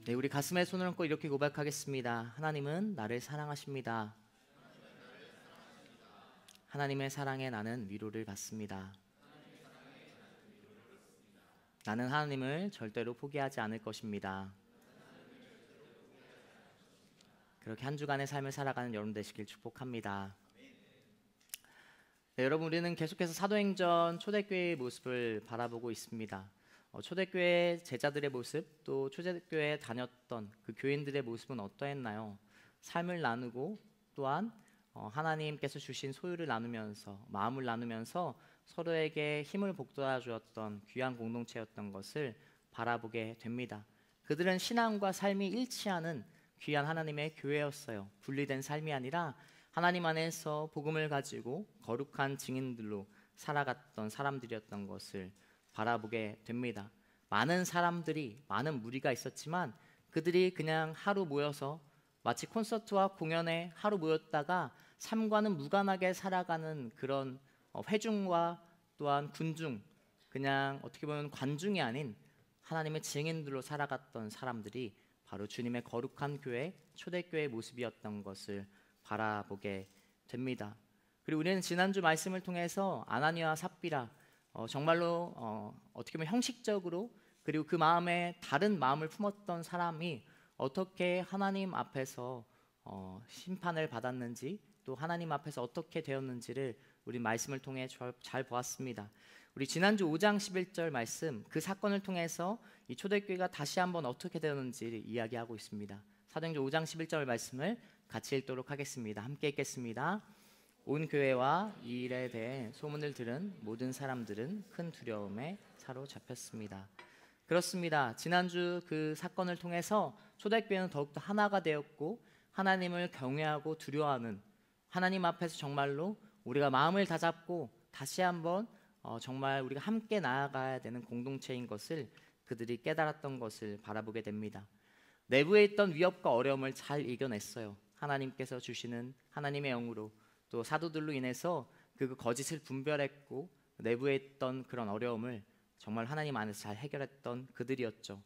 네, 우리 가슴에 손을 얹고 이렇게 고백하겠습니다. 하나님은 나를 사랑하십니다. 하나님의 사랑에 나는 위로를 받습니다. 나는 하나님을 절대로 포기하지 않을 것입니다. 그렇게 한 주간의 삶을 살아가는 여러분 되시길 축복합니다. 네, 여러분, 우리는 계속해서 사도행전 초대교회의 모습을 바라보고 있습니다. 초대교회 제자들의 모습, 또 초대교회에 다녔던 그 교인들의 모습은 어떠했나요? 삶을 나누고 또한 하나님께서 주신 소유를 나누면서, 마음을 나누면서 서로에게 힘을 북돋아 주었던 귀한 공동체였던 것을 바라보게 됩니다. 그들은 신앙과 삶이 일치하는 귀한 하나님의 교회였어요. 분리된 삶이 아니라 하나님 안에서 복음을 가지고 거룩한 증인들로 살아갔던 사람들이었던 것을 바라보게 됩니다. 많은 사람들이, 많은 무리가 있었지만 그들이 그냥 하루 모여서 마치 콘서트와 공연에 하루 모였다가 삶과는 무관하게 살아가는 그런 회중과 또한 군중, 그냥 어떻게 보면 관중이 아닌 하나님의 증인들로 살아갔던 사람들이 바로 주님의 거룩한 교회, 초대교회의 모습이었던 것을 바라보게 됩니다. 그리고 우리는 지난주 말씀을 통해서 아나니아와 삽비라, 정말로 어떻게 보면 형식적으로, 그리고 그 마음에 다른 마음을 품었던 사람이 어떻게 하나님 앞에서 심판을 받았는지, 또 하나님 앞에서 어떻게 되었는지를 우리 말씀을 통해 잘 보았습니다. 우리 지난주 5장 11절 말씀, 그 사건을 통해서 이 초대교회가 다시 한번 어떻게 되었는지를 이야기하고 있습니다. 사도행전 5장 11절 말씀을 같이 읽도록 하겠습니다. 함께 읽겠습니다. 온 교회와 이 일에 대해 소문을 들은 모든 사람들은 큰 두려움에 사로잡혔습니다. 그렇습니다. 지난주 그 사건을 통해서 초대교회는 더욱더 하나가 되었고, 하나님을 경외하고 두려워하는, 하나님 앞에서 정말로 우리가 마음을 다잡고 다시 한번 정말 우리가 함께 나아가야 되는 공동체인 것을 그들이 깨달았던 것을 바라보게 됩니다. 내부에 있던 위협과 어려움을 잘 이겨냈어요. 하나님께서 주시는 하나님의 영으로, 또 사도들로 인해서 그 거짓을 분별했고, 내부에 있던 그런 어려움을 정말 하나님 안에서 잘 해결했던 그들이었죠.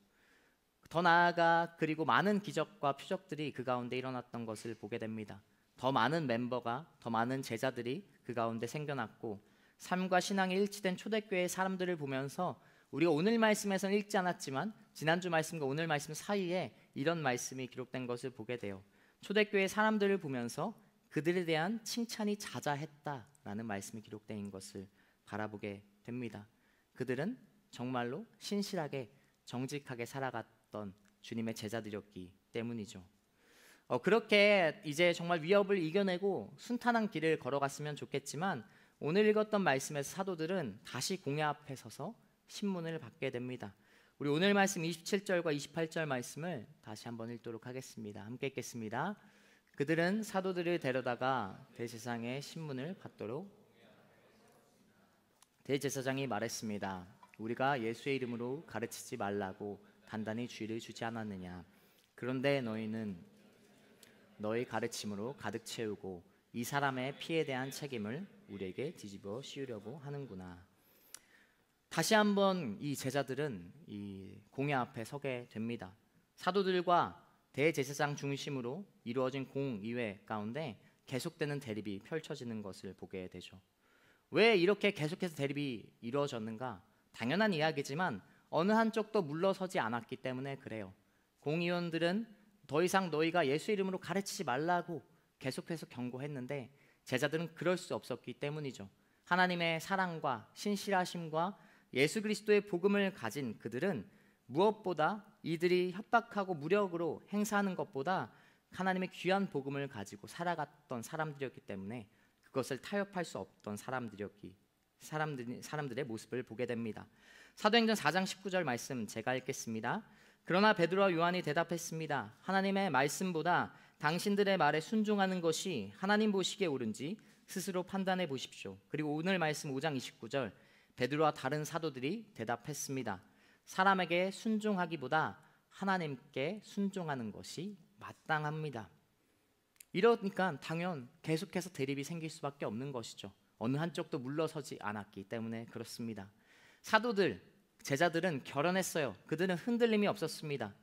더 나아가 그리고 많은 기적과 표적들이 그 가운데 일어났던 것을 보게 됩니다. 더 많은 멤버가, 더 많은 제자들이 그 가운데 생겨났고, 삶과 신앙이 일치된 초대교회의 사람들을 보면서 우리가 오늘 말씀에서는 읽지 않았지만 지난주 말씀과 오늘 말씀 사이에 이런 말씀이 기록된 것을 보게 돼요. 초대교회 사람들을 보면서 그들에 대한 칭찬이 자자했다라는 말씀이 기록된 것을 바라보게 됩니다. 그들은 정말로 신실하게 정직하게 살아갔던 주님의 제자들이었기 때문이죠. 그렇게 이제 정말 위협을 이겨내고 순탄한 길을 걸어갔으면 좋겠지만, 오늘 읽었던 말씀에서 사도들은 다시 공회 앞에 서서 신문을 받게 됩니다. 우리 오늘 말씀 27절과 28절 말씀을 다시 한번 읽도록 하겠습니다. 함께 읽겠습니다. 그들은 사도들을 데려다가 대제사장의 신문을 받도록, 대제사장이 말했습니다. 우리가 예수의 이름으로 가르치지 말라고 단단히 주의를 주지 않았느냐? 그런데 너희는 너희 가르침으로 가득 채우고 이 사람의 피에 대한 책임을 우리에게 뒤집어 씌우려고 하는구나. 다시 한번 이 제자들은 이 공회 앞에 서게 됩니다. 사도들과 대제사장 중심으로 이루어진 공의회 가운데 계속되는 대립이 펼쳐지는 것을 보게 되죠. 왜 이렇게 계속해서 대립이 이루어졌는가? 당연한 이야기지만 어느 한쪽도 물러서지 않았기 때문에 그래요. 공의원들은 더 이상 너희가 예수 이름으로 가르치지 말라고 계속해서 경고했는데, 제자들은 그럴 수 없었기 때문이죠. 하나님의 사랑과 신실하심과 예수 그리스도의 복음을 가진 그들은 무엇보다 이들이 협박하고 무력으로 행사하는 것보다 하나님의 귀한 복음을 가지고 살아갔던 사람들이었기 때문에 그것을 타협할 수 없던 사람들의 모습을 보게 됩니다. 사도행전 4장 19절 말씀 제가 읽겠습니다. 그러나 베드로와 요한이 대답했습니다. 하나님의 말씀보다 당신들의 말에 순종하는 것이 하나님 보시기에 옳은지 스스로 판단해 보십시오. 그리고 오늘 말씀 5장 29절, 베드로와 다른 사도들이 대답했습니다. 사람에게 순종하기보다 하나님께 순종하는 것이 마땅합니다. 이러니까 당연 계속해서 대립이 생길 수밖에 없는 것이죠. 어느 한쪽도 물러서지 않았기 때문에 그렇습니다. 사도들, 제자들은 결연했어요. 그들은 흔들림이 없었습니다.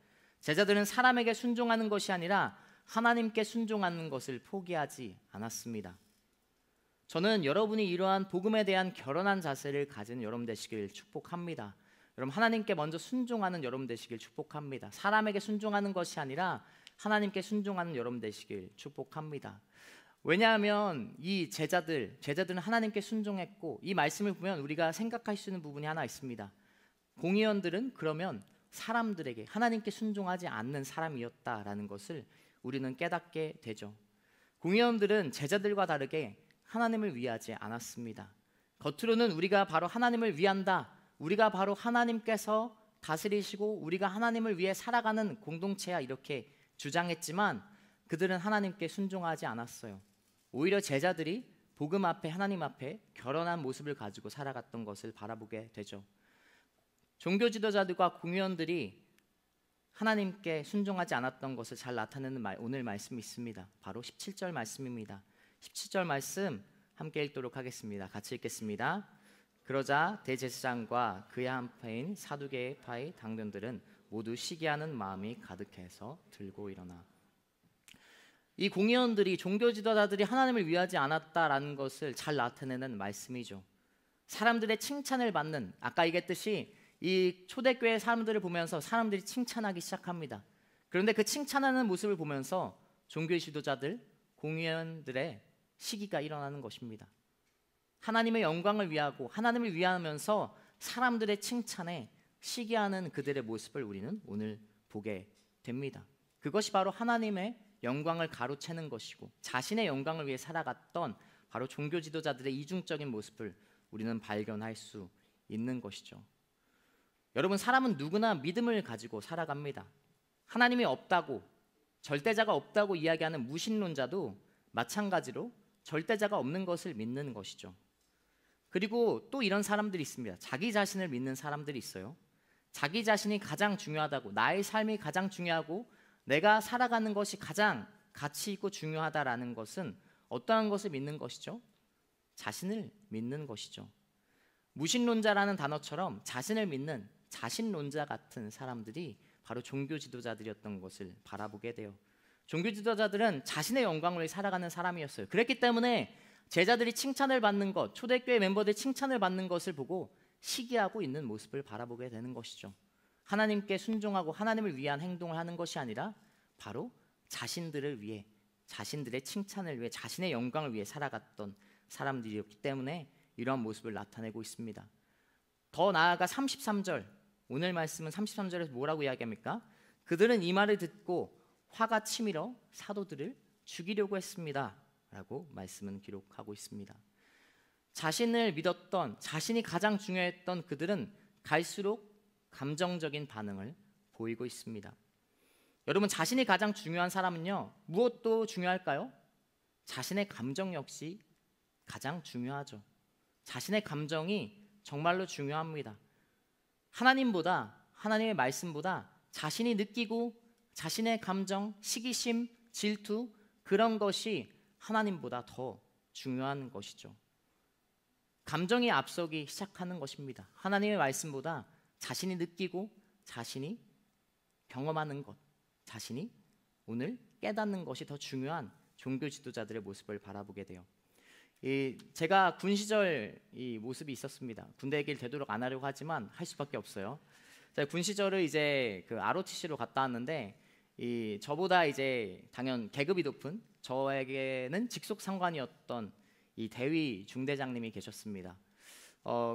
제자들은 사람에게 순종하는 것이 아니라 하나님께 순종하는 것을 포기하지 않았습니다. 저는 여러분이 이러한 복음에 대한 결연한 자세를 가진 여러분 되시길 축복합니다. 여러분, 하나님께 먼저 순종하는 여러분 되시길 축복합니다. 사람에게 순종하는 것이 아니라 하나님께 순종하는 여러분 되시길 축복합니다. 왜냐하면 이 제자들은 하나님께 순종했고, 이 말씀을 보면 우리가 생각할 수 있는 부분이 하나 있습니다. 공의원들은 그러면 사람들에게 하나님께 순종하지 않는 사람이었다라는 것을 우리는 깨닫게 되죠. 공의원들은 제자들과 다르게 하나님을 위하지 않았습니다. 겉으로는 우리가 바로 하나님을 위한다, 우리가 바로 하나님께서 다스리시고 우리가 하나님을 위해 살아가는 공동체야, 이렇게 주장했지만 그들은 하나님께 순종하지 않았어요. 오히려 제자들이 복음 앞에, 하나님 앞에 결연한 모습을 가지고 살아갔던 것을 바라보게 되죠. 종교 지도자들과 공의원들이 하나님께 순종하지 않았던 것을 잘 나타내는 오늘 말씀이 있습니다. 바로 17절 말씀입니다. 17절 말씀 함께 읽도록 하겠습니다. 같이 읽겠습니다. 그러자 대제사장과 그의 한파인 사두개파의 당변들은 모두 시기하는 마음이 가득해서 들고 일어나. 이 공의원들이, 종교 지도자들이 하나님을 위하지 않았다라는 것을 잘 나타내는 말씀이죠. 사람들의 칭찬을 받는, 아까 얘기했듯이 이 초대교회 사람들을 보면서 사람들이 칭찬하기 시작합니다. 그런데 그 칭찬하는 모습을 보면서 종교 지도자들, 공의원들의 시기가 일어나는 것입니다. 하나님의 영광을 위하고 하나님을 위하면서 사람들의 칭찬에 시기하는 그들의 모습을 우리는 오늘 보게 됩니다. 그것이 바로 하나님의 영광을 가로채는 것이고 자신의 영광을 위해 살아갔던 바로 종교 지도자들의 이중적인 모습을 우리는 발견할 수 있는 것이죠. 여러분, 사람은 누구나 믿음을 가지고 살아갑니다. 하나님이 없다고, 절대자가 없다고 이야기하는 무신론자도 마찬가지로 절대자가 없는 것을 믿는 것이죠. 그리고 또 이런 사람들이 있습니다. 자기 자신을 믿는 사람들이 있어요. 자기 자신이 가장 중요하다고, 나의 삶이 가장 중요하고 내가 살아가는 것이 가장 가치 있고 중요하다라는 것은 어떠한 것을 믿는 것이죠? 자신을 믿는 것이죠. 무신론자라는 단어처럼 자신을 믿는 자신론자 같은 사람들이 바로 종교 지도자들이었던 것을 바라보게 돼요. 종교 지도자들은 자신의 영광을 위해 살아가는 사람이었어요. 그랬기 때문에 제자들이 칭찬을 받는 것, 초대교회 멤버들이 칭찬을 받는 것을 보고 시기하고 있는 모습을 바라보게 되는 것이죠. 하나님께 순종하고 하나님을 위한 행동을 하는 것이 아니라 바로 자신들을 위해, 자신들의 칭찬을 위해, 자신의 영광을 위해 살아갔던 사람들이었기 때문에 이러한 모습을 나타내고 있습니다. 더 나아가 33절, 오늘 말씀은 33절에서 뭐라고 이야기합니까? 그들은 이 말을 듣고 화가 치밀어 사도들을 죽이려고 했습니다 라고 말씀은 기록하고 있습니다. 자신을 믿었던, 자신이 가장 중요했던 그들은 갈수록 감정적인 반응을 보이고 있습니다. 여러분, 자신이 가장 중요한 사람은요, 무엇도 중요할까요? 자신의 감정 역시 가장 중요하죠. 자신의 감정이 정말로 중요합니다. 하나님보다, 하나님의 말씀보다 자신이 느끼고 자신의 감정, 시기심, 질투, 그런 것이 하나님보다 더 중요한 것이죠. 감정이 앞서기 시작하는 것입니다. 하나님의 말씀보다 자신이 느끼고 자신이 경험하는 것, 자신이 오늘 깨닫는 것이 더 중요한 종교 지도자들의 모습을 바라보게 돼요. 제가 군 시절 이 모습이 있었습니다. 군대 얘기를 되도록 안 하려고 하지만 할 수밖에 없어요. 제가 군 시절을 이제 그 ROTC로 갔다 왔는데, 저보다 이제 당연 계급이 높은 저에게는 직속 상관이었던 이 대위 중대장님이 계셨습니다.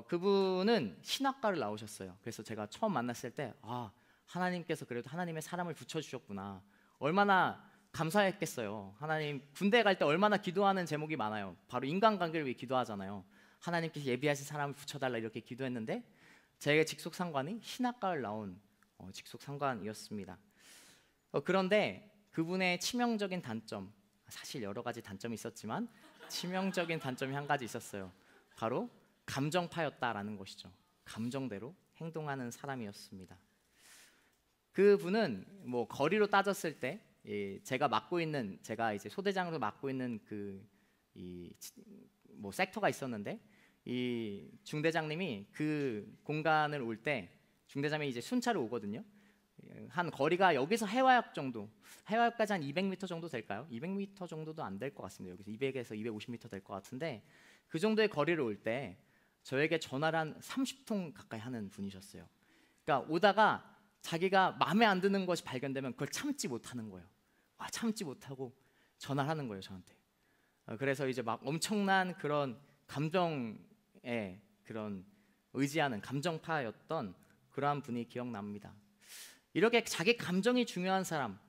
그분은 신학과를 나오셨어요. 그래서 제가 처음 만났을 때, 하나님께서 그래도 하나님의 사람을 붙여주셨구나, 얼마나 감사했겠어요. 하나님, 군대 갈 때 얼마나 기도하는 제목이 많아요. 바로 인간관계를 위해 기도하잖아요. 하나님께서 예비하신 사람을 붙여달라 이렇게 기도했는데, 제 직속 상관이 신학과를 나온 직속 상관이었습니다. 그런데 그분의 치명적인 단점, 사실 여러 가지 단점이 있었지만 치명적인 단점이 한 가지 있었어요. 바로 감정파였다라는 것이죠. 감정대로 행동하는 사람이었습니다. 그분은 뭐 거리로 따졌을 때 제가 이제 소대장으로 맡고 있는 뭐 섹터가 있었는데, 이 중대장님이 그 공간을 올 때 중대장님이 이제 순찰을 오거든요. 한 거리가 여기서 해화역 정도, 해화역까지 한 200m 정도 될까요? 200m 정도도 안 될 것 같습니다. 여기서 200에서 250m 될 것 같은데 그 정도의 거리를 올 때 저에게 전화를 한 30통 가까이 하는 분이셨어요. 그러니까 오다가 자기가 마음에 안 드는 것이 발견되면 그걸 참지 못하는 거예요. 참지 못하고 전화를 하는 거예요, 저한테. 그래서 이제 막 엄청난 그런 감정에 그런 의지하는 감정파였던 그러한 분이 기억납니다. 이렇게 자기 감정이 중요한 사람,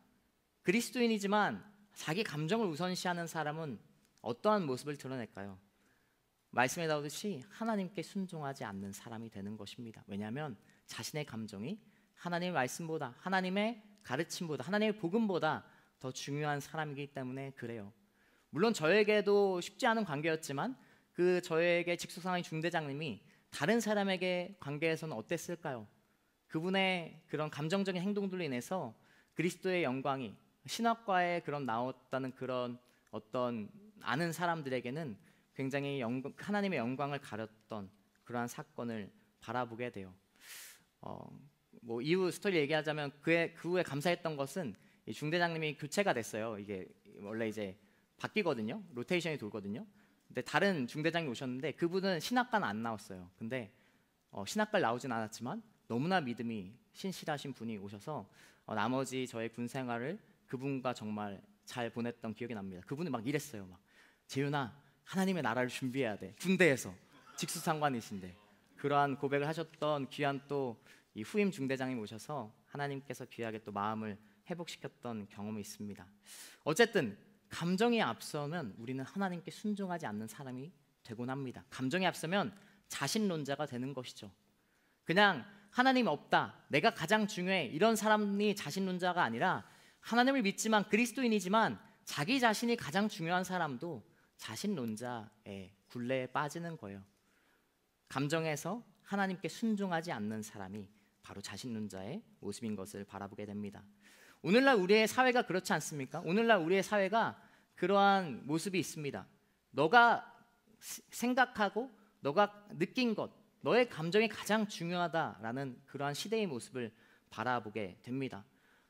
그리스도인이지만 자기 감정을 우선시하는 사람은 어떠한 모습을 드러낼까요? 말씀에 나오듯이 하나님께 순종하지 않는 사람이 되는 것입니다. 왜냐하면 자신의 감정이 하나님의 말씀보다, 하나님의 가르침보다, 하나님의 복음보다 더 중요한 사람이기 때문에 그래요. 물론 저에게도 쉽지 않은 관계였지만 그 저에게 직속상황 중대장님이 다른 사람에게 관계에서는 어땠을까요? 그분의 그런 감정적인 행동들로 인해서 그리스도의 영광이 신학과에 그런 나왔다는 그런 어떤 아는 사람들에게는 굉장히 하나님의 영광을 가렸던 그러한 사건을 바라보게 돼요. 뭐 이후 스토리 얘기하자면 그 후에 감사했던 것은 이 중대장님이 교체가 됐어요. 이게 원래 이제 바뀌거든요. 로테이션이 돌거든요. 근데 다른 중대장이 오셨는데 그분은 신학과는 안 나왔어요. 근데 신학과를 나오진 않았지만 너무나 믿음이 신실하신 분이 오셔서 나머지 저의 군 생활을 그분과 정말 잘 보냈던 기억이 납니다. 그분이 막 이랬어요. 막 재윤아, 하나님의 나라를 준비해야 돼. 군대에서 직수상관이신데 그러한 고백을 하셨던 귀한 또 이 후임 중대장님 오셔서 하나님께서 귀하게 또 마음을 회복시켰던 경험이 있습니다. 어쨌든 감정이 앞서면 우리는 하나님께 순종하지 않는 사람이 되곤 합니다. 감정이 앞서면 자신론자가 되는 것이죠. 그냥 하나님 없다, 내가 가장 중요해, 이런 사람이 자신론자가 아니라 하나님을 믿지만 그리스도인이지만 자기 자신이 가장 중요한 사람도 자신론자의 굴레에 빠지는 거예요. 감정에서 하나님께 순종하지 않는 사람이 바로 자신론자의 모습인 것을 바라보게 됩니다. 오늘날 우리의 사회가 그렇지 않습니까? 오늘날 우리의 사회가 그러한 모습이 있습니다. 너가 생각하고 너가 느낀 것, 너의 감정이 가장 중요하다라는 그러한 시대의 모습을 바라보게 됩니다.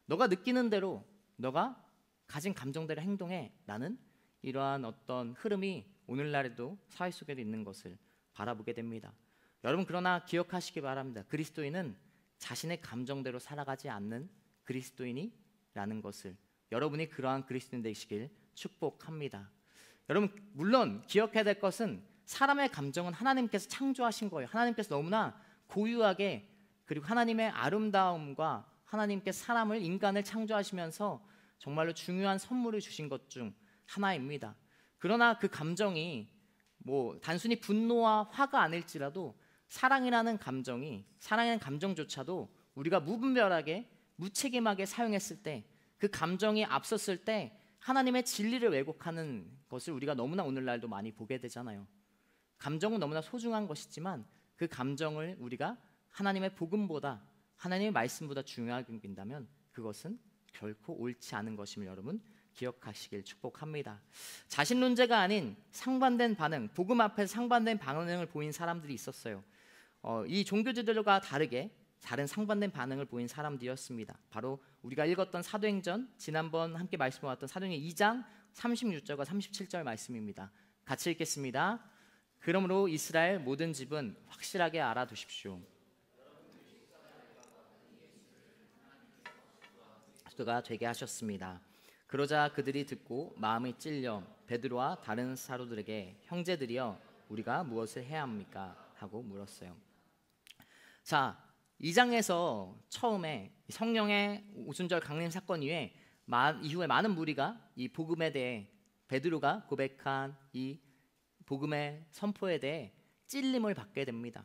너가 느끼는 대로, 너가 가진 감정대로 행동해, 라는 이러한 어떤 흐름이 오늘날에도 사회 속에도 있는 것을 바라보게 됩니다. 여러분, 그러나 기억하시기 바랍니다. 그리스도인은 자신의 감정대로 살아가지 않는 그리스도인이라는 것을, 여러분이 그러한 그리스도인 되시길 축복합니다. 여러분, 물론 기억해야 될 것은 사람의 감정은 하나님께서 창조하신 거예요. 하나님께서 너무나 고유하게, 그리고 하나님의 아름다움과 하나님께서 사람을, 인간을 창조하시면서 정말로 중요한 선물을 주신 것 중 하나입니다. 그러나 그 감정이 뭐 단순히 분노와 화가 아닐지라도 사랑이라는 감정조차도 우리가 무분별하게 무책임하게 사용했을 때, 그 감정이 앞섰을 때 하나님의 진리를 왜곡하는 것을 우리가 너무나 오늘날도 많이 보게 되잖아요. 감정은 너무나 소중한 것이지만 그 감정을 우리가 하나님의 복음보다, 하나님의 말씀보다 중요하게 여긴다면 그것은 결코 옳지 않은 것임을 여러분 기억하시길 축복합니다. 자신론자가 아닌 상반된 반응, 복음 앞에서 상반된 반응을 보인 사람들이 있었어요. 이 종교지들과 다르게 다른 상반된 반응을 보인 사람들이었습니다. 바로 우리가 읽었던 사도행전, 지난번 함께 말씀해왔던 사도행전 2장 36절과 37절 말씀입니다. 같이 읽겠습니다. 그러므로 이스라엘 모든 집은 확실하게 알아두십시오. 그가 되게 하셨습니다. 그러자 그들이 듣고 마음이 찔려 베드로와 다른 사도들에게 형제들이여 우리가 무엇을 해야 합니까? 하고 물었어요. 자, 2장에서 처음에 성령의 오순절 강림 사건 이후에 많은 무리가 이 복음에 대해, 베드로가 고백한 이 복음의 선포에 대해 찔림을 받게 됩니다.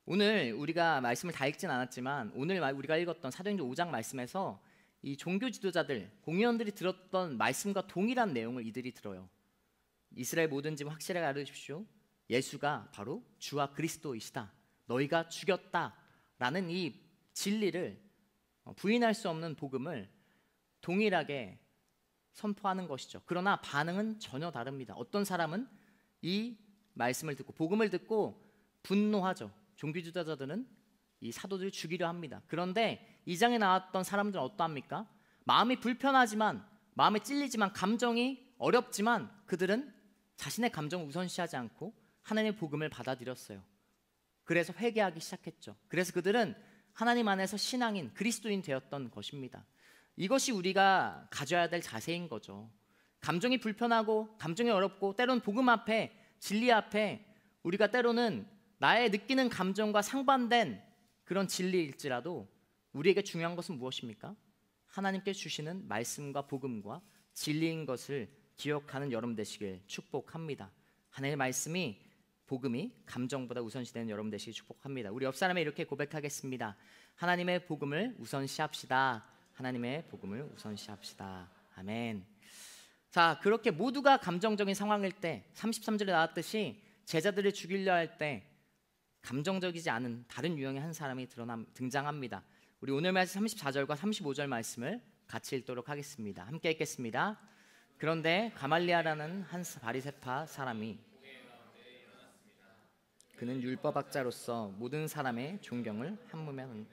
오늘 우리가 말씀을 다 읽진 않았지만 오늘 우리가 읽었던 사도행전 5장 말씀에서 이 종교 지도자들, 공의원들이 들었던 말씀과 동일한 내용을 이들이 들어요. 이스라엘 모든 집 확실하게 알아두십시오. 예수가 바로 주와 그리스도이시다. 너희가 죽였다라는 이 진리를, 부인할 수 없는 복음을 동일하게 선포하는 것이죠. 그러나 반응은 전혀 다릅니다. 어떤 사람은 이 말씀을 듣고, 복음을 듣고 분노하죠. 종교 지도자들은 이 사도들을 죽이려 합니다. 그런데 이 장에 나왔던 사람들은 어떠합니까? 마음이 불편하지만, 마음에 찔리지만, 감정이 어렵지만 그들은 자신의 감정을 우선시하지 않고 하나님의 복음을 받아들였어요. 그래서 회개하기 시작했죠. 그래서 그들은 하나님 안에서 신앙인, 그리스도인 되었던 것입니다. 이것이 우리가 가져야 될 자세인 거죠. 감정이 불편하고 감정이 어렵고 때로는 복음 앞에, 진리 앞에 우리가 때로는 나의 느끼는 감정과 상반된 그런 진리일지라도 우리에게 중요한 것은 무엇입니까? 하나님께 주시는 말씀과 복음과 진리인 것을 기억하는 여러분 되시길 축복합니다. 하나님의 말씀이, 복음이 감정보다 우선시되는 여러분 되시길 축복합니다. 우리 옆 사람에 이렇게 고백하겠습니다. 하나님의 복음을 우선시합시다. 하나님의 복음을 우선시합시다. 아멘. 자, 그렇게 모두가 감정적인 상황일 때 33절에 나왔듯이 제자들을 죽이려 할 때 감정적이지 않은 다른 유형의 한 사람이 등장합니다. 우리 오늘 말씀 34절과 35절 말씀을 같이 읽도록 하겠습니다. 함께 읽겠습니다. 그런데 가말리아라는 한 바리새파 사람이, 그는 율법학자로서 모든 사람의 존경을 한무면,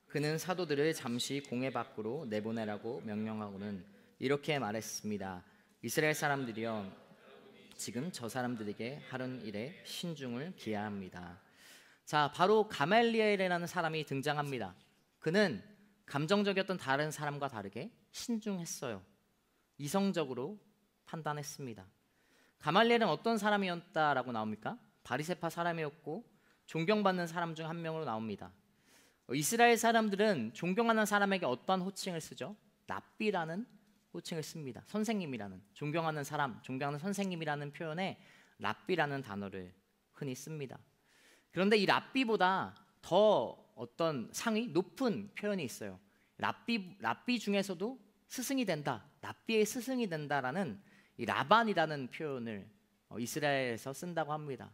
그는 사도들을 잠시 공회 밖으로 내보내라고 명령하고는 이렇게 말했습니다. 이스라엘 사람들이여, 지금 저 사람들에게 하는 일에 신중을 기해야 합니다. 자, 바로 가말리엘이라는 사람이 등장합니다. 그는 감정적이었던 다른 사람과 다르게 신중했어요. 이성적으로 판단했습니다. 가말리엘은 어떤 사람이었다라고 나옵니까? 바리새파 사람이었고 존경받는 사람 중 한 명으로 나옵니다. 이스라엘 사람들은 존경하는 사람에게 어떠한 호칭을 쓰죠? 랍비라는 호칭을 씁니다. 선생님이라는, 존경하는 사람, 존경하는 선생님이라는 표현에 랍비라는 단어를 흔히 씁니다. 그런데 이 랍비보다 더 어떤 상위, 높은 표현이 있어요. 랍비 중에서도 스승이 된다, 랍비의 스승이 된다라는 이 라반이라는 표현을 이스라엘에서 쓴다고 합니다.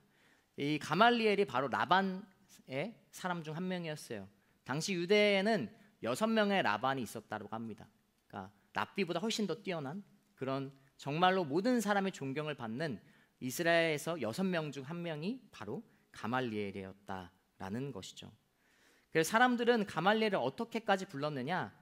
이 가말리엘이 바로 라반의 사람 중 한 명이었어요. 당시 유대에는 6명의 라반이 있었다고 합니다. 그러니까 랍비보다 훨씬 더 뛰어난 그런 정말로 모든 사람의 존경을 받는 이스라엘에서 6명 중 한 명이 바로 가말리엘이었다라는 것이죠. 그래서 사람들은 가말리엘을 어떻게까지 불렀느냐?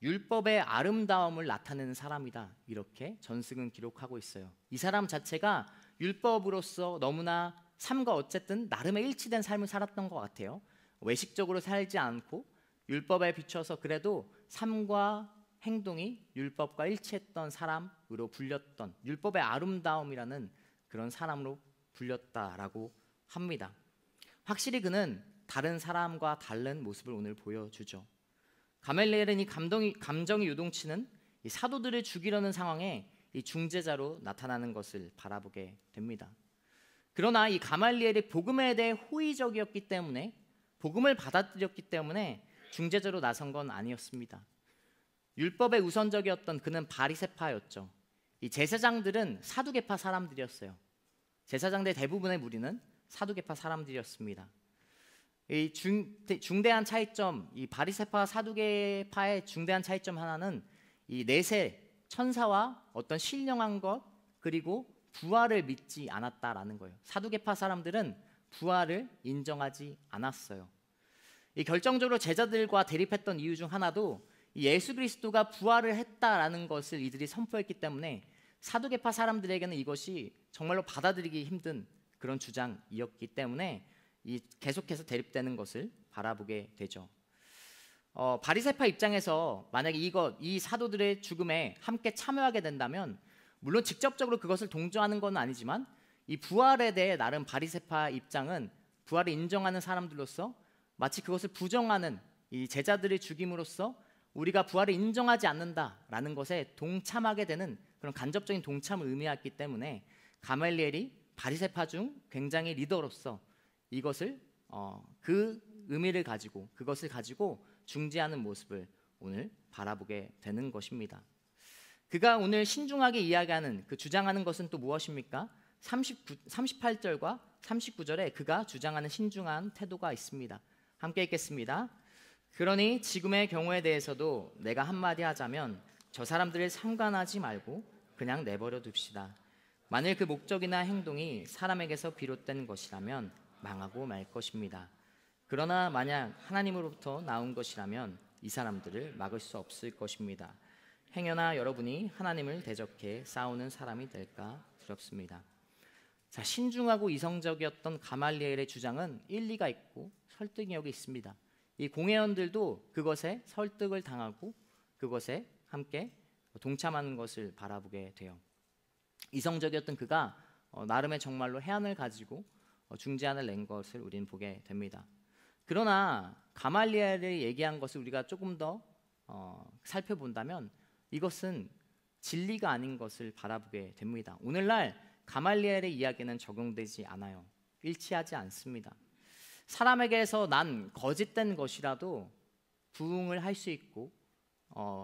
율법의 아름다움을 나타내는 사람이다, 이렇게 전승은 기록하고 있어요. 이 사람 자체가 율법으로서 너무나 삶과 어쨌든 나름의 일치된 삶을 살았던 것 같아요. 외식적으로 살지 않고 율법에 비춰서 그래도 삶과 행동이 율법과 일치했던 사람으로 불렸던, 율법의 아름다움이라는 그런 사람으로 불렸다라고 합니다. 확실히 그는 다른 사람과 다른 모습을 오늘 보여주죠. 가말리엘은 이 감정이 요동치는 이 사도들을 죽이려는 상황에 이 중재자로 나타나는 것을 바라보게 됩니다. 그러나 이 가말리엘이 복음에 대해 호의적이었기 때문에, 복음을 받아들였기 때문에 중재자로 나선 건 아니었습니다. 율법에 우선적이었던 그는 바리새파였죠. 이 제사장들은 사두개파 사람들이었어요. 제사장들 대부분의 무리는 사두개파 사람들이었습니다. 이 중대한 차이점, 이 바리새파 사두개파의 중대한 차이점 하나는 이 내세, 천사와 어떤 신령한 것, 그리고 부활을 믿지 않았다라는 거예요. 사두개파 사람들은 부활을 인정하지 않았어요. 이 결정적으로 제자들과 대립했던 이유 중 하나도 예수 그리스도가 부활을 했다라는 것을 이들이 선포했기 때문에 사두개파 사람들에게는 이것이 정말로 받아들이기 힘든 그런 주장이었기 때문에 계속해서 대립되는 것을 바라보게 되죠. 바리새파 입장에서 만약에 이 사도들의 죽음에 함께 참여하게 된다면, 물론 직접적으로 그것을 동조하는 건 아니지만 이 부활에 대해 나름 바리새파 입장은 부활을 인정하는 사람들로서 마치 그것을 부정하는, 이 제자들의 죽임으로써 우리가 부활을 인정하지 않는다라는 것에 동참하게 되는 그런 간접적인 동참을 의미했기 때문에 가말리엘이 바리새파 중 굉장히 리더로서 이것을 그 의미를 가지고, 그것을 가지고 중재하는 모습을 오늘 바라보게 되는 것입니다. 그가 오늘 신중하게 이야기하는, 그 주장하는 것은 또 무엇입니까? 38절과 39절에 그가 주장하는 신중한 태도가 있습니다. 함께 읽겠습니다. 그러니 지금의 경우에 대해서도 내가 한마디 하자면 저 사람들을 상관하지 말고 그냥 내버려 둡시다. 만일 그 목적이나 행동이 사람에게서 비롯된 것이라면 망하고 말 것입니다. 그러나 만약 하나님으로부터 나온 것이라면 이 사람들을 막을 수 없을 것입니다. 행여나 여러분이 하나님을 대적해 싸우는 사람이 될까 두렵습니다. 자, 신중하고 이성적이었던 가말리엘의 주장은 일리가 있고 설득력이 있습니다. 이 공회원들도 그것에 설득을 당하고 그것에 함께 동참하는 것을 바라보게 돼요. 이성적이었던 그가 나름의 정말로 해안을 가지고 중재안을 낸 것을 우리는 보게 됩니다. 그러나 가말리엘이 얘기한 것을 우리가 조금 더 살펴본다면 이것은 진리가 아닌 것을 바라보게 됩니다. 오늘날 가말리엘의 이야기는 적용되지 않아요. 일치하지 않습니다. 사람에게서 난 거짓된 것이라도 부응을 할 수 있고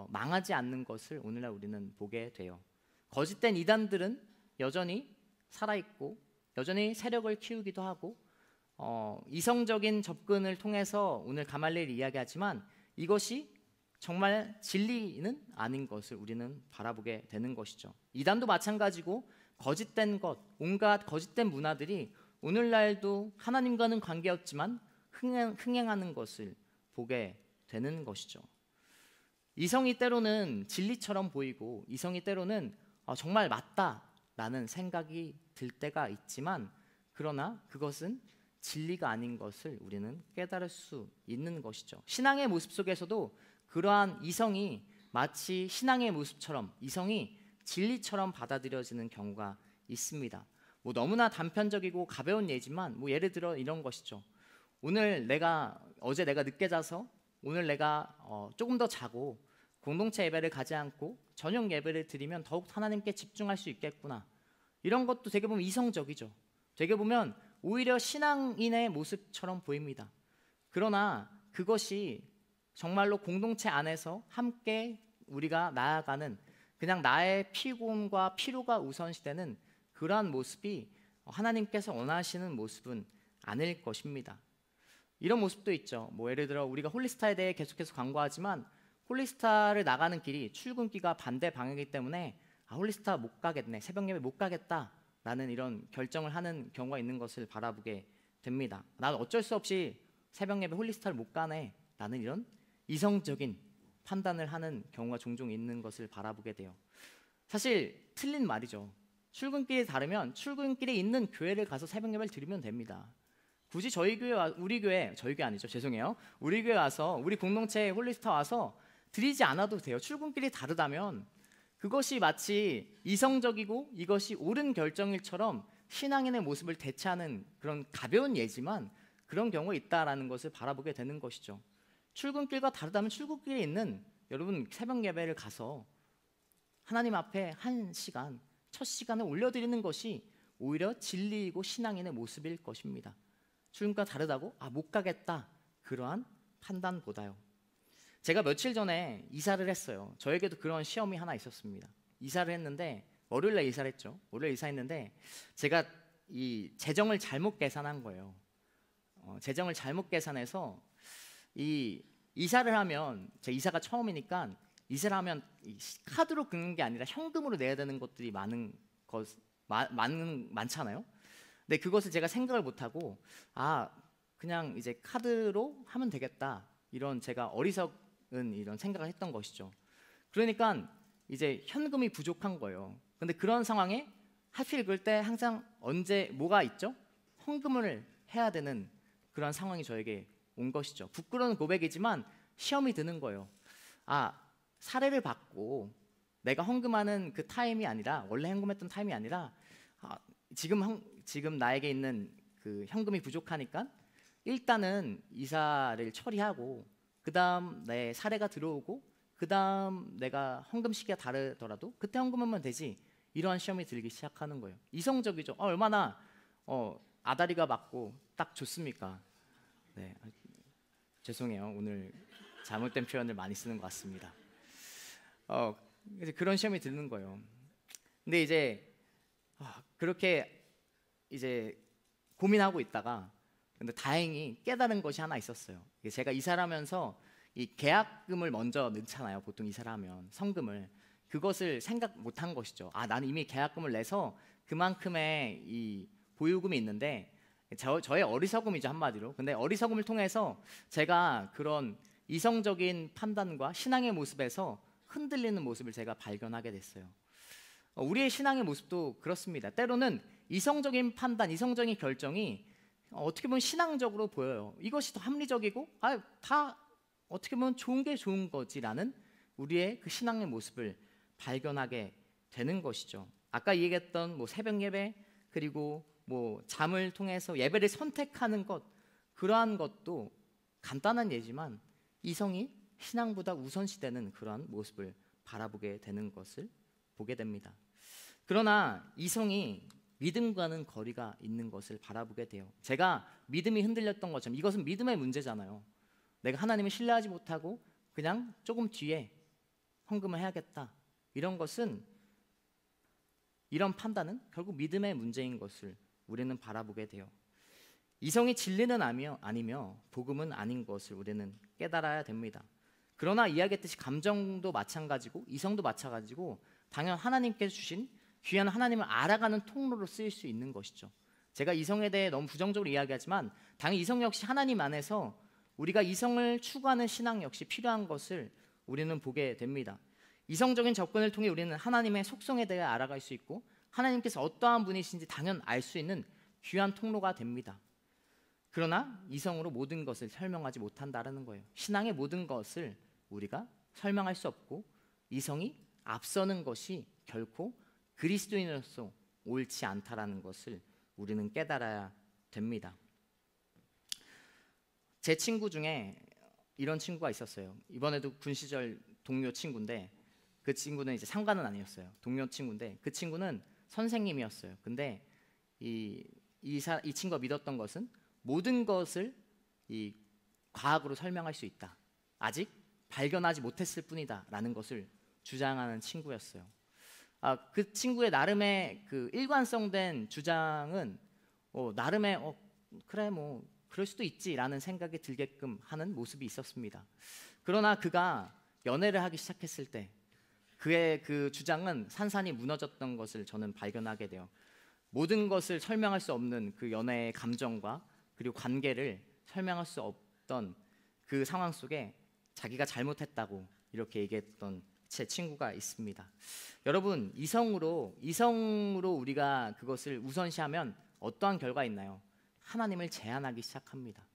망하지 않는 것을 오늘날 우리는 보게 돼요. 거짓된 이단들은 여전히 살아있고 여전히 세력을 키우기도 하고 이성적인 접근을 통해서 오늘 가말리엘이 이야기하지만 이것이 정말 진리는 아닌 것을 우리는 바라보게 되는 것이죠. 이단도 마찬가지고 거짓된 것, 온갖 거짓된 문화들이 오늘날도 하나님과는 관계없지만 흥행하는 것을 보게 되는 것이죠. 이성이 때로는 진리처럼 보이고 이성이 때로는 정말 맞다라는 생각이 들 때가 있지만 그러나 그것은 진리가 아닌 것을 우리는 깨달을 수 있는 것이죠. 신앙의 모습 속에서도 그러한 이성이 마치 신앙의 모습처럼 이성이 진리처럼 받아들여지는 경우가 있습니다. 너무나 단편적이고 가벼운 예지만 예를 들어 이런 것이죠. 어제 내가 늦게 자서 오늘 내가 조금 더 자고 공동체 예배를 가지 않고 저녁 예배를 드리면 더욱 하나님께 집중할 수 있겠구나. 이런 것도 되게 보면 이성적이죠. 되게 보면 오히려 신앙인의 모습처럼 보입니다. 그러나 그것이 정말로 공동체 안에서 함께 우리가 나아가는 그냥 나의 피곤과 피로가 우선시되는 그러한 모습이 하나님께서 원하시는 모습은 아닐 것입니다. 이런 모습도 있죠. 예를 들어 우리가 홀리스타에 대해 계속해서 광고하지만 홀리스타를 나가는 길이 출근길과 반대 방향이기 때문에 홀리스타 못 가겠네, 새벽 예배 못 가겠다라는 이런 결정을 하는 경우가 있는 것을 바라보게 됩니다. 나는 어쩔 수 없이 새벽 예배 홀리스타를 못 가네 라는 이런 이성적인 판단을 하는 경우가 종종 있는 것을 바라보게 돼요. 사실 틀린 말이죠. 출근길이 다르면 출근길에 있는 교회를 가서 새벽 예배를 드리면 됩니다. 굳이 저희 교회 아니죠. 죄송해요. 우리 교회 와서 우리 공동체에 홀리스타 와서 드리지 않아도 돼요. 출근길이 다르다면 그것이 마치 이성적이고 이것이 옳은 결정일처럼 신앙인의 모습을 대체하는 그런 가벼운 예지만 그런 경우가 있다라는 것을 바라보게 되는 것이죠. 출근길과 다르다면 출근길에 있는 여러분 새벽 예배를 가서 하나님 앞에 첫 시간을 올려드리는 것이 오히려 진리이고 신앙인의 모습일 것입니다. 출근과 다르다고 못 가겠다 그러한 판단보다요. 제가 며칠 전에 이사를 했어요. 저에게도 그런 시험이 하나 있었습니다. 이사를 했는데 월요일날 이사를 했죠. 월요일 이사했는데 제가 이 재정을 잘못 계산한 거예요. 재정을 잘못 계산해서 이 이사를 하면 제 이사가 처음이니까 이사를 하면 카드로 긁는 게 아니라 현금으로 내야 되는 것들이 많잖아요. 근데 그것을 제가 생각을 못하고 그냥 이제 카드로 하면 되겠다 이런 제가 어리석은 이런 생각을 했던 것이죠. 그러니까 이제 현금이 부족한 거예요. 근데 그런 상황에 하필 그럴 때 항상 뭐가 있죠? 헌금을 해야 되는 그런 상황이 저에게 온 것이죠. 부끄러운 고백이지만 시험이 드는 거예요. 사례를 받고 내가 헌금하는 그 타임이 아니라 원래 헌금했던 타임이 아니라 지금 나에게 있는 그 현금이 부족하니까 일단은 이사를 처리하고 그 다음 내 사례가 들어오고 그 다음 내가 헌금 시기가 다르더라도 그때 헌금하면 되지. 이러한 시험이 들기 시작하는 거예요. 이성적이죠. 얼마나 아다리가 맞고 딱 좋습니까? 네, 죄송해요. 오늘 잘못된 표현을 많이 쓰는 것 같습니다. 그런 시험이 드는 거예요. 근데 이제 그렇게 이제 고민하고 있다가 근데 다행히 깨달은 것이 하나 있었어요. 제가 이사를 하면서 이 계약금을 먼저 넣잖아요. 보통 이사를 하면 성금을 그것을 생각 못한 것이죠. 나는 이미 계약금을 내서 그만큼의 이 보유금이 있는데 저의 어리석음이죠, 한마디로. 근데 어리석음을 통해서 제가 그런 이성적인 판단과 신앙의 모습에서 흔들리는 모습을 제가 발견하게 됐어요. 우리의 신앙의 모습도 그렇습니다. 때로는 이성적인 판단, 이성적인 결정이 어떻게 보면 신앙적으로 보여요. 이것이 더 합리적이고 다 어떻게 보면 좋은 게 좋은 거지라는 우리의 그 신앙의 모습을 발견하게 되는 것이죠. 아까 얘기했던 뭐 새벽 예배, 그리고 뭐 잠을 통해서 예배를 선택하는 것, 그러한 것도 간단한 예지만 이성이 신앙보다 우선시되는 그러한 모습을 바라보게 되는 것을 보게 됩니다. 그러나 이성이 믿음과는 거리가 있는 것을 바라보게 돼요. 제가 믿음이 흔들렸던 것처럼 이것은 믿음의 문제잖아요. 내가 하나님을 신뢰하지 못하고 그냥 조금 뒤에 헌금을 해야겠다, 이런 것은, 이런 판단은 결국 믿음의 문제인 것을 우리는 바라보게 돼요. 이성이 진리는 아니며 복음은 아닌 것을 우리는 깨달아야 됩니다. 그러나 이야기했듯이 감정도 마찬가지고 이성도 마찬가지고 당연 하나님께서 주신 귀한 하나님을 알아가는 통로로 쓰일 수 있는 것이죠. 제가 이성에 대해 너무 부정적으로 이야기하지만 당연히 이성 역시 하나님 안에서 우리가 이성을 추구하는 신앙 역시 필요한 것을 우리는 보게 됩니다. 이성적인 접근을 통해 우리는 하나님의 속성에 대해 알아갈 수 있고 하나님께서 어떠한 분이신지 당연 알 수 있는 귀한 통로가 됩니다. 그러나 이성으로 모든 것을 설명하지 못한다는 거예요. 신앙의 모든 것을 우리가 설명할 수 없고 이성이 앞서는 것이 결코 그리스도인으로서 옳지 않다라는 것을 우리는 깨달아야 됩니다. 제 친구 중에 이런 친구가 있었어요. 이번에도 군 시절 동료 친구인데 그 친구는 이제 상관은 아니었어요. 동료 친구인데 그 친구는 선생님이었어요. 근데 이 친구가 믿었던 것은 모든 것을 이 과학으로 설명할 수 있다, 아직 발견하지 못했을 뿐이다라는 것을 주장하는 친구였어요. 그 친구의 나름의 그 일관성된 주장은 나름의 그래 뭐 그럴 수도 있지라는 생각이 들게끔 하는 모습이 있었습니다. 그러나 그가 연애를 하기 시작했을 때 그의 그 주장은 산산이 무너졌던 것을 저는 발견하게 돼요. 모든 것을 설명할 수 없는 그 연애의 감정과 그리고 관계를 설명할 수 없던 그 상황 속에 자기가 잘못했다고 이렇게 얘기했던 제 친구가 있습니다. 여러분, 이성으로 우리가 그것을 우선시하면 어떠한 결과가 있나요? 하나님을 제한하기 시작합니다.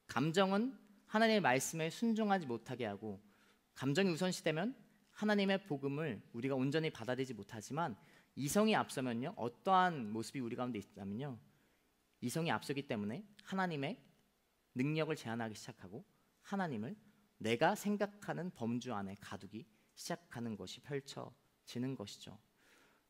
감정은 하나님의 말씀에 순종하지 못하게 하고, 감정이 우선시되면 하나님의 복음을 우리가 온전히 받아들이지 못하지만, 이성이 앞서면요, 어떠한 모습이 우리 가운데 있다면요, 이성이 앞서기 때문에 하나님의 능력을 제한하기 시작하고 하나님을 내가 생각하는 범주 안에 가두기 시작하는 것이 펼쳐지는 것이죠.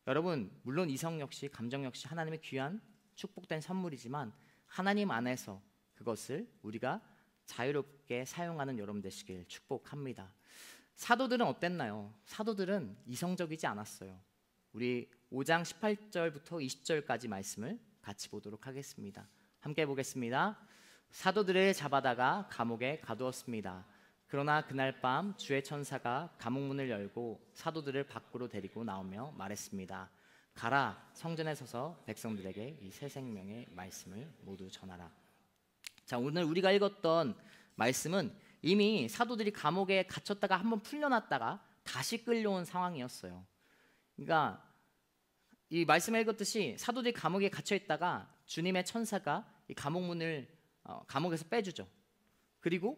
여러분, 물론 이성 역시 감정 역시 하나님의 귀한 축복된 선물이지만 하나님 안에서 그것을 우리가 자유롭게 사용하는 여러분 되시길 축복합니다. 사도들은 어땠나요? 사도들은 이성적이지 않았어요. 우리 5장 18절부터 20절까지 말씀을 같이 보도록 하겠습니다. 함께 보겠습니다. 사도들을 잡아다가 감옥에 가두었습니다. 그러나 그날 밤 주의 천사가 감옥 문을 열고 사도들을 밖으로 데리고 나오며 말했습니다. 가라, 성전에 서서 백성들에게 이 새 생명의 말씀을 모두 전하라. 자, 오늘 우리가 읽었던 말씀은 이미 사도들이 감옥에 갇혔다가 한번 풀려났다가 다시 끌려온 상황이었어요. 그러니까 이 말씀에 읽었듯이 사도들이 감옥에 갇혀 있다가 주님의 천사가 이 감옥 문을 감옥에서 빼주죠. 그리고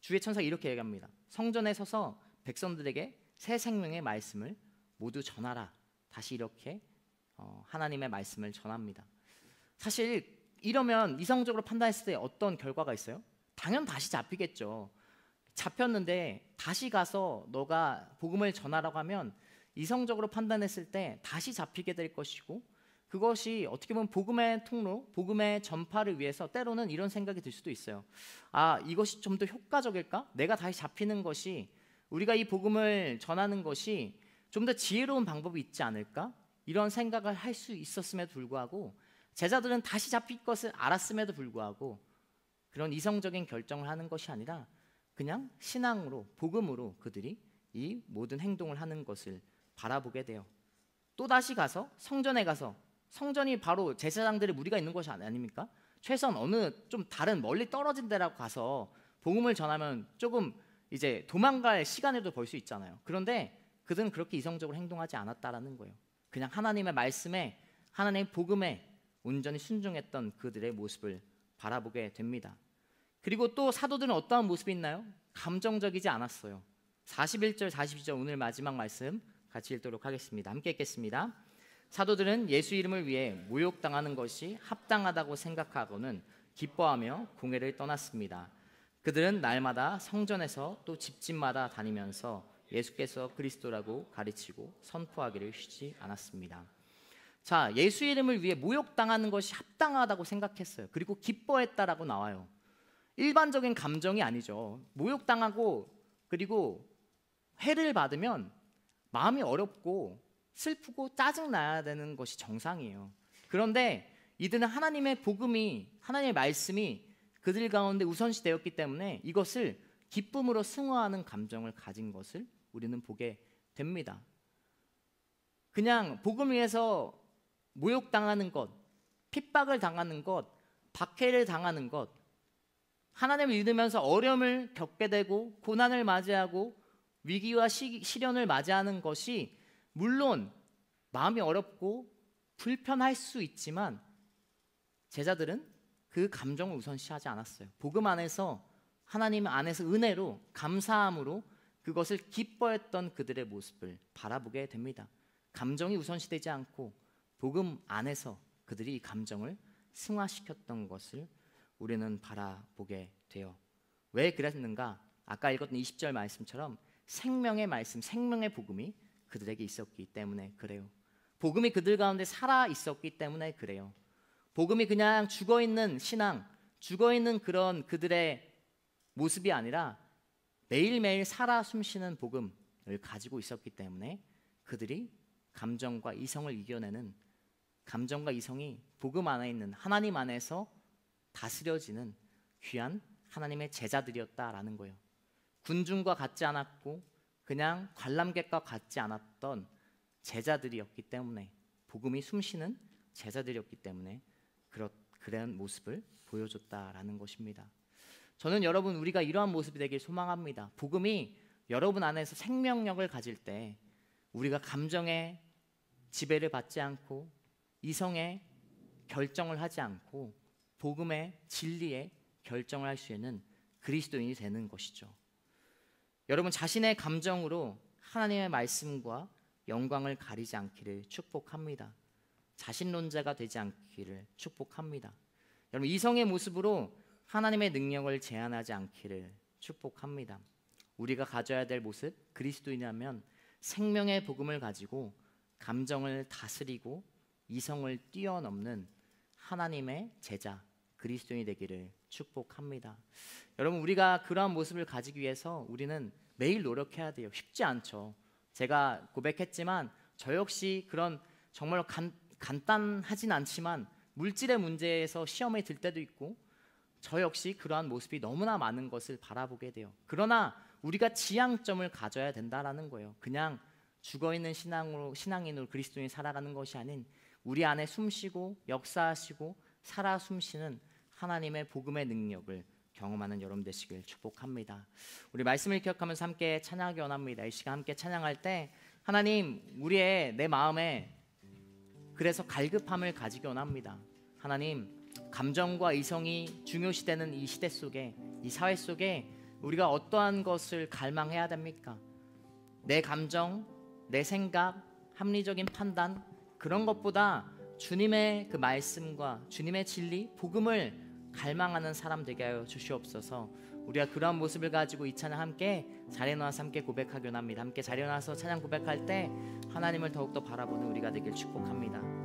주의 천사가 이렇게 얘기합니다. 성전에 서서 백성들에게 새 생명의 말씀을 모두 전하라. 다시 이렇게 하나님의 말씀을 전합니다. 사실 이러면 이성적으로 판단했을 때 어떤 결과가 있어요? 당연 다시 잡히겠죠. 잡혔는데 다시 가서 너가 복음을 전하라고 하면 이성적으로 판단했을 때 다시 잡히게 될 것이고, 그것이 어떻게 보면 복음의 통로, 복음의 전파를 위해서 때로는 이런 생각이 들 수도 있어요. 이것이 좀 더 효과적일까? 내가 다시 잡히는 것이, 우리가 이 복음을 전하는 것이 좀 더 지혜로운 방법이 있지 않을까? 이런 생각을 할 수 있었음에도 불구하고 제자들은 다시 잡힐 것을 알았음에도 불구하고 그런 이성적인 결정을 하는 것이 아니라 그냥 신앙으로, 복음으로 그들이 이 모든 행동을 하는 것을 바라보게 돼요. 또 다시 가서 성전에 가서 성전이 바로 제사장들의 무리가 있는 곳이 아닙니까? 최소한 어느 좀 다른 멀리 떨어진 데라고 가서 복음을 전하면 조금 이제 도망갈 시간에도 벌 수 있잖아요. 그런데 그들은 그렇게 이성적으로 행동하지 않았다라는 거예요. 그냥 하나님의 말씀에, 하나님의 복음에 온전히 순종했던 그들의 모습을 바라보게 됩니다. 그리고 또 사도들은 어떠한 모습이 있나요? 감정적이지 않았어요. 41절 42절 오늘 마지막 말씀 같이 읽도록 하겠습니다. 함께 읽겠습니다. 사도들은 예수 이름을 위해 모욕당하는 것이 합당하다고 생각하고는 기뻐하며 공회를 떠났습니다. 그들은 날마다 성전에서 또 집집마다 다니면서 예수께서 그리스도라고 가르치고 선포하기를 쉬지 않았습니다. 자, 예수 이름을 위해 모욕당하는 것이 합당하다고 생각했어요. 그리고 기뻐했다라고 나와요. 일반적인 감정이 아니죠. 모욕당하고 그리고 회를 받으면 마음이 어렵고 슬프고 짜증나야 되는 것이 정상이에요. 그런데 이들은 하나님의 복음이, 하나님의 말씀이 그들 가운데 우선시 되었기 때문에 이것을 기쁨으로 승화하는 감정을 가진 것을 우리는 보게 됩니다. 그냥 복음 위에서 모욕당하는 것, 핍박을 당하는 것, 박해를 당하는 것, 하나님을 믿으면서 어려움을 겪게 되고 고난을 맞이하고 위기와 시련을 맞이하는 것이 물론 마음이 어렵고 불편할 수 있지만 제자들은 그 감정을 우선시하지 않았어요. 복음 안에서, 하나님 안에서 은혜로, 감사함으로 그것을 기뻐했던 그들의 모습을 바라보게 됩니다. 감정이 우선시되지 않고 복음 안에서 그들이 이 감정을 승화시켰던 것을 우리는 바라보게 돼요. 왜 그랬는가? 아까 읽었던 20절 말씀처럼 생명의 말씀, 생명의 복음이 그들에게 있었기 때문에 그래요. 복음이 그들 가운데 살아 있었기 때문에 그래요. 복음이 그냥 죽어있는 신앙, 죽어있는 그런 그들의 모습이 아니라 매일매일 살아 숨쉬는 복음을 가지고 있었기 때문에 그들이 감정과 이성을 이겨내는, 감정과 이성이 복음 안에 있는 하나님 안에서 다스려지는 귀한 하나님의 제자들이었다라는 거예요. 군중과 같지 않았고 그냥 관람객과 같지 않았던 제자들이었기 때문에, 복음이 숨쉬는 제자들이었기 때문에 그런 모습을 보여줬다라는 것입니다. 저는 여러분, 우리가 이러한 모습이 되길 소망합니다. 복음이 여러분 안에서 생명력을 가질 때 우리가 감정의 지배를 받지 않고 이성의 결정을 하지 않고 복음의 진리의 결정을 할 수 있는 그리스도인이 되는 것이죠. 여러분, 자신의 감정으로 하나님의 말씀과 영광을 가리지 않기를 축복합니다. 자신론자가 되지 않기를 축복합니다. 여러분, 이성의 모습으로 하나님의 능력을 제한하지 않기를 축복합니다. 우리가 가져야 될 모습, 그리스도인이라면 생명의 복음을 가지고 감정을 다스리고 이성을 뛰어넘는 하나님의 제자, 그리스도인이 되기를 축복합니다. 여러분, 우리가 그러한 모습을 가지기 위해서 우리는 매일 노력해야 돼요. 쉽지 않죠. 제가 고백했지만 저 역시 그런 정말 간단하진 않지만 물질의 문제에서 시험에 들 때도 있고 저 역시 그러한 모습이 너무나 많은 것을 바라보게 돼요. 그러나 우리가 지향점을 가져야 된다라는 거예요. 그냥 죽어있는 신앙인으로 그리스도인이 살아가는 것이 아닌 우리 안에 숨쉬고 역사하시고 살아 숨쉬는 하나님의 복음의 능력을 경험하는 여러분 되시길 축복합니다. 우리 말씀을 기억하면서 함께 찬양하기 원합니다. 이 시간 함께 찬양할 때 하나님, 내 마음에 그래서 갈급함을 가지기 원합니다. 하나님, 감정과 이성이 중요시되는 이 시대 속에, 이 사회 속에 우리가 어떠한 것을 갈망해야 됩니까? 내 감정, 내 생각, 합리적인 판단, 그런 것보다 주님의 그 말씀과 주님의 진리, 복음을 갈망하는 사람 되게 하여 주시옵소서. 우리가 그러한 모습을 가지고 이 찬양 함께 자리에 나와서 함께 고백하기 원합니다. 함께 자리에 나와서 찬양 고백할 때 하나님을 더욱더 바라보는 우리가 되길 축복합니다.